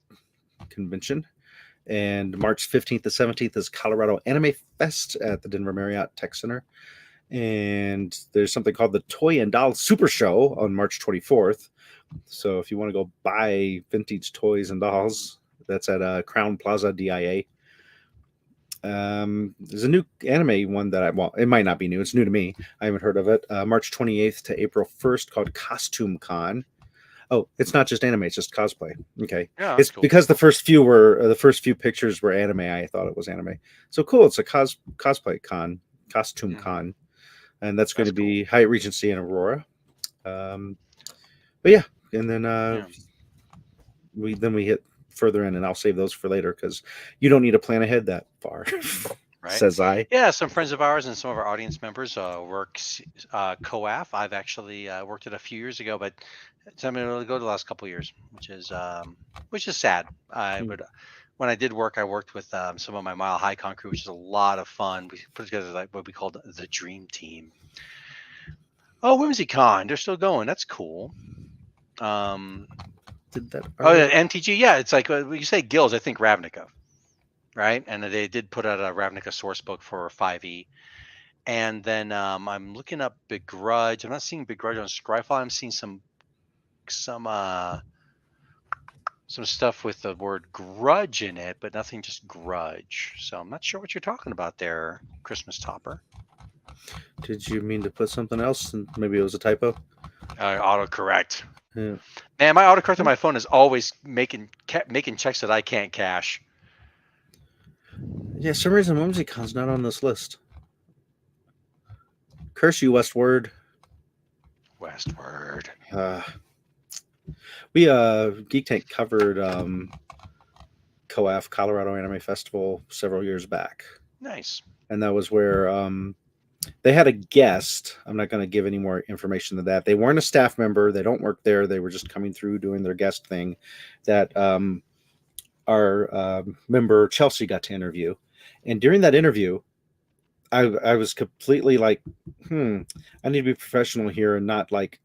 convention. And March 15th to 17th is Colorado Anime Fest at the Denver Marriott Tech Center. And there's something called the Toy and Doll Super Show on March 24th. So if you want to go buy vintage toys and dolls, that's at Crown Plaza DIA. There's a new anime one that it might not be new. It's new to me. I haven't heard of it. March 28th to April 1st called Costume Con. Oh, it's not just anime; it's just cosplay. Okay,
yeah,
it's
cool.
Because the first few pictures were anime. I thought it was anime. So cool! It's a cosplay con, costume con, and that's going to be Hyatt Regency in Aurora. But yeah, and then we hit further in, and I'll save those for later because you don't need to plan ahead that far.
Right.
Says I.
Yeah, some friends of ours and some of our audience members work COAF. I've actually worked it a few years ago, but it's I'm going to go the last couple of years, which is sad. I would when I did work, I worked with some of my Mile High Con crew, which is a lot of fun. We put together like what we called the Dream Team. Oh, WhimsyCon, they're still going. That's cool.
Did that?
Oh, yeah, MTG. Yeah, it's like when you say guilds, I think Ravnica, right? And they did put out a Ravnica source book for 5e. And then I'm looking up Begrudge. I'm not seeing Begrudge on Scryfall. I'm seeing some stuff with the word grudge in it, but nothing just grudge. So I'm not sure what you're talking about there, Christmas Topper.
Did you mean to put something else? And maybe it was a typo.
Autocorrect.
Yeah.
Man, my autocorrect on my phone is always making checks that I can't cash.
Yeah, for some reason WhimsyCon's not on this list. Curse you, Westward.
Westward.
We Geek Tank covered COAF, Colorado Anime Festival, several years back.
Nice.
And that was where they had a guest. I'm not going to give any more information than that. They weren't a staff member. They don't work there. They were just coming through doing their guest thing that our member Chelsea got to interview. And during that interview, I was completely like, I need to be professional here and not like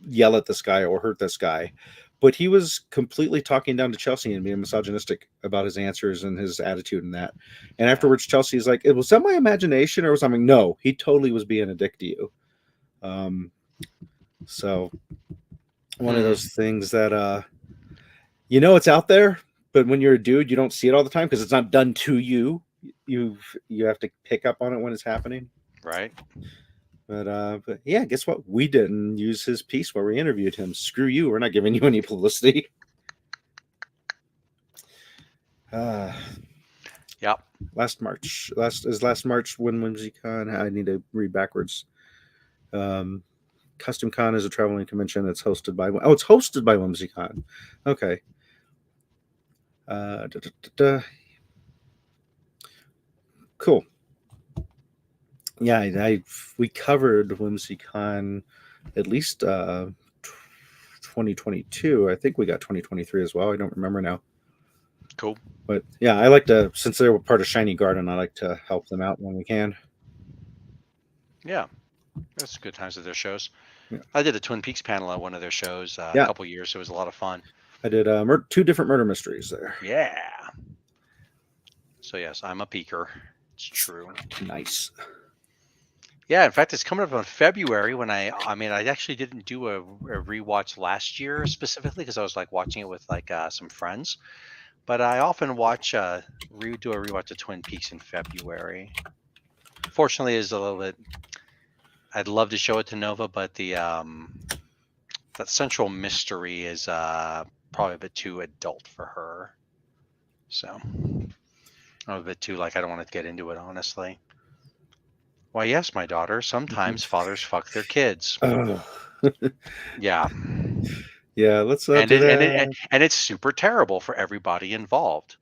yell at this guy or hurt this guy. But he was completely talking down to Chelsea and being misogynistic about his answers and his attitude and that. And afterwards, Chelsea's like, was that my imagination or was something? No, he totally was being a dick to you. So one of those things that, it's out there, but when you're a dude, you don't see it all the time because it's not done to you. You have to pick up on it when it's happening.
Right.
But yeah, guess what? We didn't use his piece where we interviewed him. Screw you. We're not giving you any publicity.
Yep.
Last March when WhimsyCon. I need to read backwards. Custom Con is a traveling convention that's hosted by it's hosted by WhimsyCon. Okay. Cool. Yeah, we covered WhimsyCon at least 2022. I think we got 2023 as well. I don't remember now.
Cool.
But yeah, I like to, since they were part of Shiny Garden, I like to help them out when we can.
Yeah, that's good times at their shows.
Yeah.
I did a Twin Peaks panel at one of their shows a couple years. So it was a lot of fun.
I did 2 different murder mysteries there.
Yeah. So yes, I'm a peeker. It's true.
Nice.
Yeah, in fact, it's coming up in February when I actually didn't do a rewatch last year specifically because I was like watching it with like some friends, but I often watch do a rewatch of Twin Peaks in February. Fortunately, is a little bit. I'd love to show it to Nova, but the that central mystery is probably a bit too adult for her. So I'm a bit too like I don't want to get into it honestly. Why, yes, my daughter. Sometimes fathers fuck their kids.
Oh.
Yeah.
Yeah, let's do that.
And it's super terrible for everybody involved.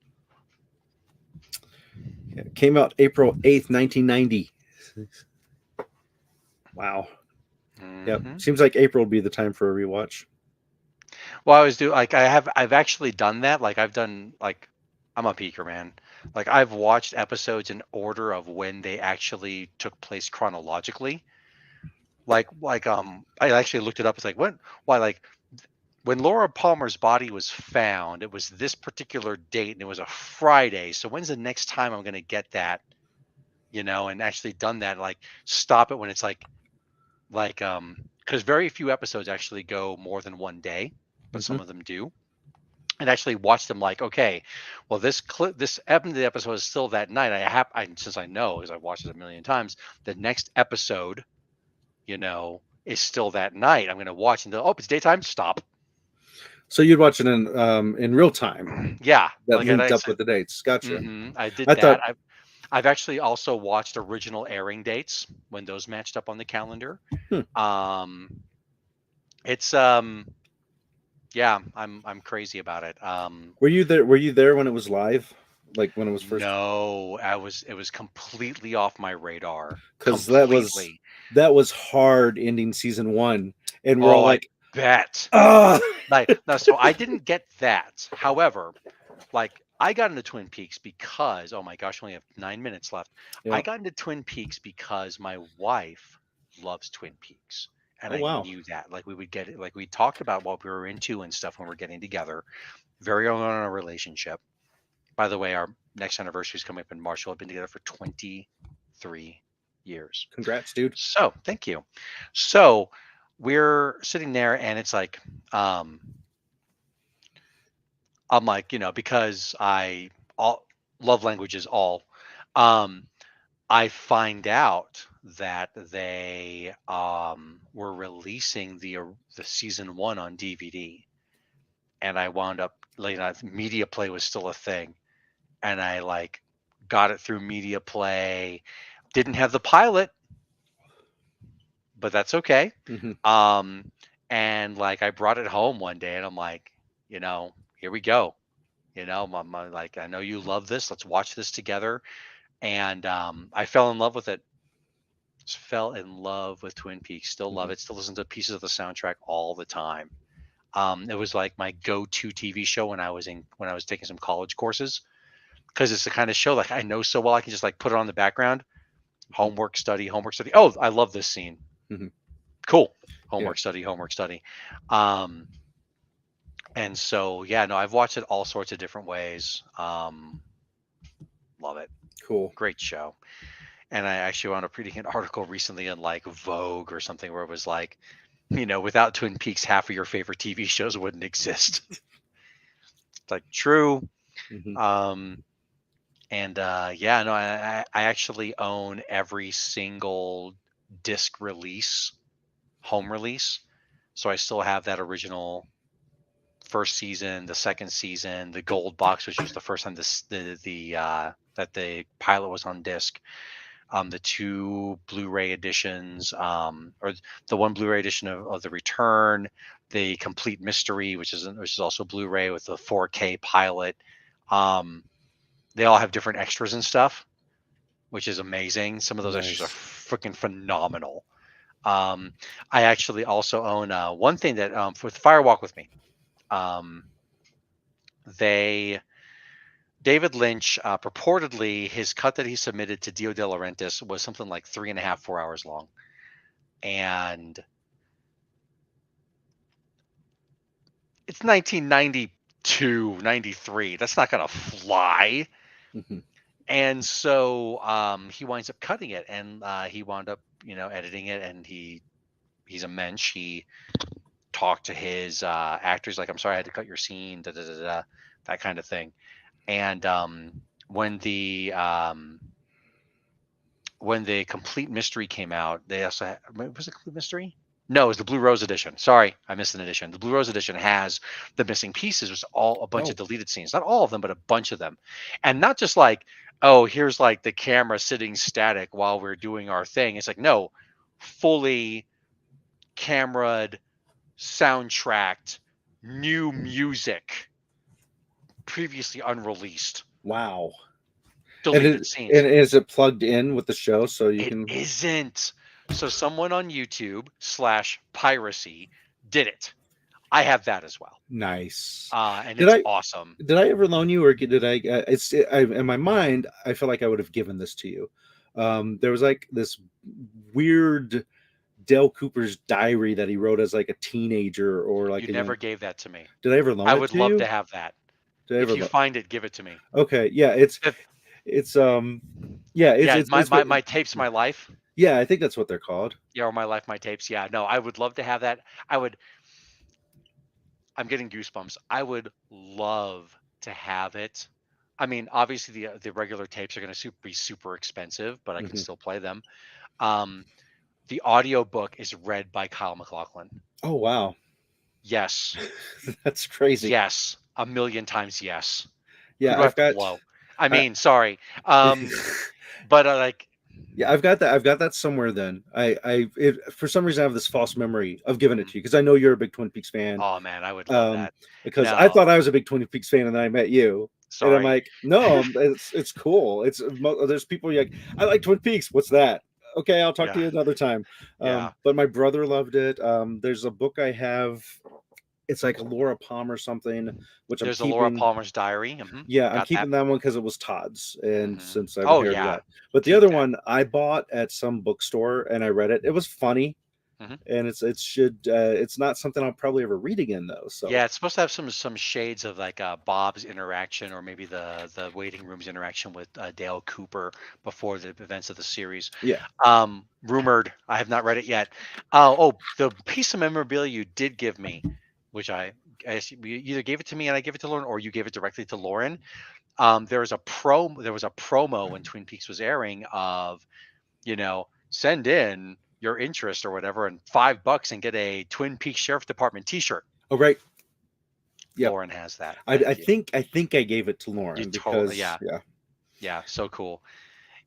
Yeah, it came out April 8th, 1990. Wow. Mm-hmm. Yep. Seems like April would be the time for a rewatch.
Well, I always do. Like I've actually done that. Like I've done like I'm a peeker, man. Like I've watched episodes in order of when they actually took place chronologically. Like I actually looked it up. It's like when Laura Palmer's body was found, it was this particular date and it was a Friday. So when's the next time I'm going to get that, and actually done that, like stop it when it's like, because very few episodes actually go more than one day, but some of them do. And actually watch them like, okay, well, this episode is still that night. Since I know, because I've watched it a million times, the next episode, is still that night. I'm going to watch until, it's daytime. Stop.
So you'd watch it in real time.
Yeah.
That linked up with the dates. Gotcha.
Mm-hmm. I did that. I've actually also watched original airing dates when those matched up on the calendar. It's Yeah, I'm crazy about it.
Were you there when it was live? Like when it was first?
No, it was completely off my radar.
Because
Completely.
that was hard ending season one, and we're all
Oh, I
like,
bet.
ah.
Like, no, so I didn't get that. However, like I got into Twin Peaks because, oh my gosh, we only have 9 minutes left. I
Yeah.
got into Twin Peaks because my wife loves Twin Peaks. And
Oh
I
wow.
knew that. Like we would get it, like we talked about what we were into and stuff when we're getting together. Very early on in our relationship. By the way, our next anniversary is coming up in March. We'll have been together for 23 years.
Congrats, dude.
So thank you. So we're sitting there and it's like, um, I'm like, because I all love languages all, um, I find out that they were releasing the season one on DVD, and I wound up like media play was still a thing, and I like got it through media play. Didn't have the pilot, but that's okay.
Hmm.
Um, and like I brought it home one day, and I'm like, here we go. Like I know you love this. Let's watch this together. And I fell in love with it. Just fell in love with Twin Peaks. Still love
Hmm.
it. Still listen to pieces of the soundtrack all the time. It was like my go-to TV show when I was taking some college courses because it's the kind of show like I know so well I can just like put it on the background. Homework, study, homework, study. Oh, I love this scene.
Hmm.
Cool.
Yeah.
Homework, study, homework, study. Um, and so yeah, no, I've watched it all sorts of different ways. Love it.
Cool.
Great show. And I actually wound up reading an article recently in like Vogue or something where it was like, without Twin Peaks, half of your favorite TV shows wouldn't exist. It's like true.
Hmm.
Um, and yeah, no, I actually own every single disc release, home release. So I still have that original first season, the second season, the gold box, which was the first time that the pilot was on disc. The two Blu-ray editions, or the one Blu-ray edition of the Return, the Complete Mystery, which is also Blu-ray with the 4K pilot. Um, they all have different extras and stuff, which is amazing. Some of those extras are
Nice.
freaking phenomenal. Um, I actually also own one thing that for Fire Walk with Me. Um, they David Lynch purportedly his cut that he submitted to Dio De Laurentiis was something like 3.5, 4 hours long, and it's 1992, 93. That's not gonna fly.
Hmm.
And so he winds up cutting it, and he wound up, editing it, and he's a mensch. He talked to his actors like, "I'm sorry, I had to cut your scene," da da da da, that kind of thing. And when the Complete Mystery came out, they also was it Complete Mystery? No, it was the Blue Rose edition. Sorry, I missed an edition. The Blue Rose edition has the missing pieces, which is all a bunch of
Oh
deleted scenes. Not all of them, but a bunch of them. And not just like, oh, here's like the camera sitting static while we're doing our thing. It's like, no, fully cameraed, soundtracked, new music, previously unreleased,
wow.
deleted scenes.
And is it plugged in with the show so you
It
can?
isn't. So someone on YouTube/piracy did it. I have that as well.
Nice.
And
Did
it's
I
awesome.
did I ever loan you, or did I? In my mind, I feel like I would have given this to you. There was like this weird Dale Cooper's diary that he wrote as like a teenager or like
You
a
never
young.
gave that to me.
Did I ever loan
I
it
would
to
love
you?
to have that.
Did I
If
ever?
you find it, give it to me.
Okay, yeah,
If
it's yeah,
yeah, my tapes, my life.
yeah, I think that's what they're called.
Yeah, or my life, my tapes. Yeah, no, I would love to have that. I'm getting goosebumps. I would love to have it. I mean, obviously the regular tapes are going to be super expensive, but I can
Hmm.
still play them. Um, the audio book is read by Kyle MacLachlan.
Oh wow,
Yes.
that's crazy.
Yes. A million times yes. Who
Yeah,
do I
I've
have to
got.
blow? I
I,
mean, sorry. But like
Yeah, I've got that. I've got that somewhere. Then for some reason I have this false memory of giving it
Mhm.
to you because I know you're a big Twin Peaks fan.
Oh man, I would love
Um,
that.
because I
No,
thought I was a big Twin Peaks fan, and then I met you, and I'm
sorry.
like, no, it's cool. There's people like I like Twin Peaks. What's that? Okay, I'll talk to
Yeah,
you another time.
yeah.
But my brother loved it. There's a book I have. It's like Laura Palmer something, which I'm
There's a Laura
keeping.
Palmer's Diary.
Yeah, I'm
Got that.
keeping that one because it was Todd's, and
Hmm.
since I've
Oh
inherited
yeah,
that. But the
keep
other
that.
one I bought at some bookstore and I read it. It was funny,
Hmm.
and it's not something I'll probably ever read again though. So
Yeah, it's supposed to have some shades of like Bob's interaction, or maybe the waiting room's interaction with Dale Cooper before the events of the series.
yeah.
Rumored. I have not read it yet. The piece of memorabilia you did give me, which I guess you either gave it to me and I gave it to Lauren, or you gave it directly to Lauren. There was a promo when Twin Peaks was airing of, send in your interest or whatever, and $5 and get a Twin Peaks Sheriff Department T-shirt.
Oh right. Yep.
Lauren has that.
I, I
Thank you.
think I think I gave it to
You
Lauren
totally,
because
yeah,
yeah.
yeah, so cool.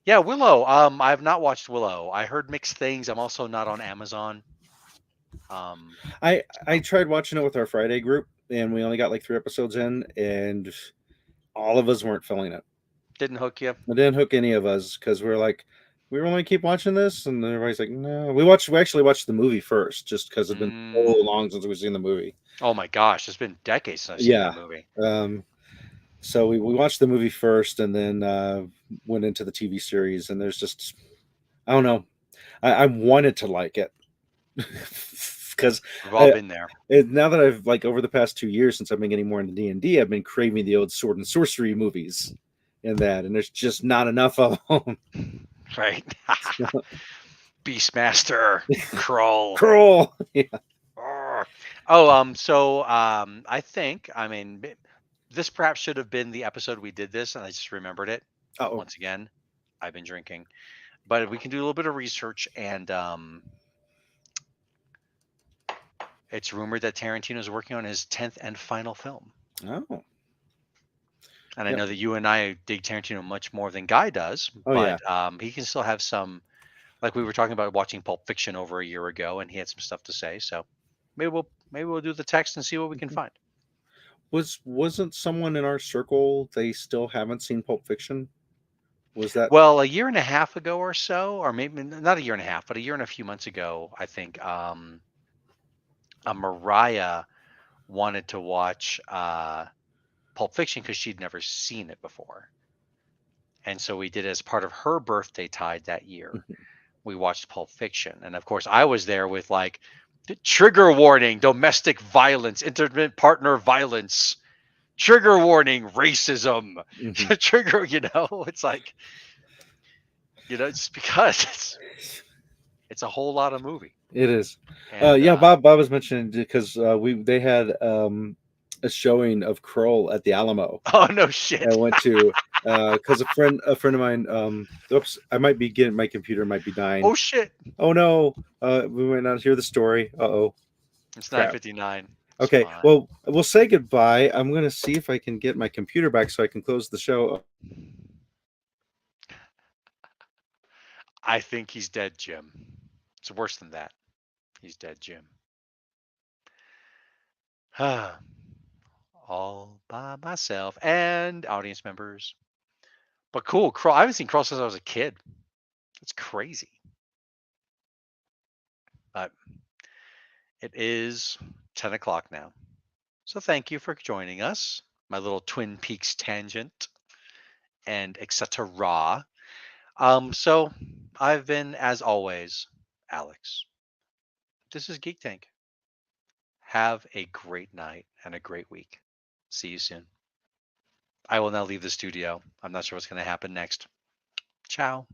Yeah, Willow. I have not watched Willow. I heard mixed things. I'm also not on Amazon. Um,
I
so
tried watching it with our Friday group, and we only got like 3 episodes in, and all of us weren't feeling it.
didn't hook you.
It didn't hook any of us because we are like, we really keep watching this, and everybody's like, no. We actually watched the movie first, just because it's been so
Mm.
long since we've seen the movie.
Oh my gosh, it's been decades since I've seen
Yeah.
that movie.
So we watched the movie first, and then went into the TV series, and there's just I don't know. I wanted to like it because
We've all been there.
now that I've like over the past 2 years since I've been getting more into D&D, I've been craving the old sword and sorcery movies and that, and there's just not enough of them.
Right? Beastmaster, Krull.
Cruel. Yeah.
Arrgh. I think, this perhaps should have been the episode we did this, and I just remembered it.
Oh,
Once again, I've been drinking, but we can do a little bit of research, and it's rumored that Tarantino is working on his 10th and final film.
oh,
And I
yep.
know that you and I dig Tarantino much more than Guy does,
Oh yeah.
but he can still have some. Like we were talking about watching Pulp Fiction over a year ago, and he had some stuff to say. So maybe we'll do the text and see what we can
Mhm.
find.
Wasn't someone in our circle? They still haven't seen Pulp Fiction. Was that?
Well, a year and a half ago or so, or maybe not a year and a half, but a year and a few months ago, I think Mariah wanted to watch Pulp Fiction because she'd never seen it before. And so we did it as part of her birthday tide that year. We watched Pulp Fiction. And of course, I was there with like the trigger warning, domestic violence, intimate partner violence, trigger warning, racism,
Mhm.
trigger, it's like, it's because it's a whole lot of movie.
It is.
And
Yeah, Bob was mentioning because they had a showing of Kroll at the Alamo.
oh no
I
shit.
went to because a friend of mine. Oops, I might be getting my computer might be dying.
Oh shit.
Oh no, we might not hear the story. Oh,
It's
crap.
9:59. It's
Okay,
fine.
well we'll say goodbye. I'm gonna see if I can get my computer back so I can close the show.
I think he's dead, Jim. It's worse than that. He's dead, Jim. All by myself and audience members. But cool, Crawl. I haven't seen Crawl since I was a kid. It's crazy. But it is 10 o'clock now. So thank you for joining us. My little Twin Peaks tangent and etc. So I've been, as always, Alex. This is Geek Tank. Have a great night and a great week. See you soon. I will now leave the studio. I'm not sure what's going to happen next. Ciao.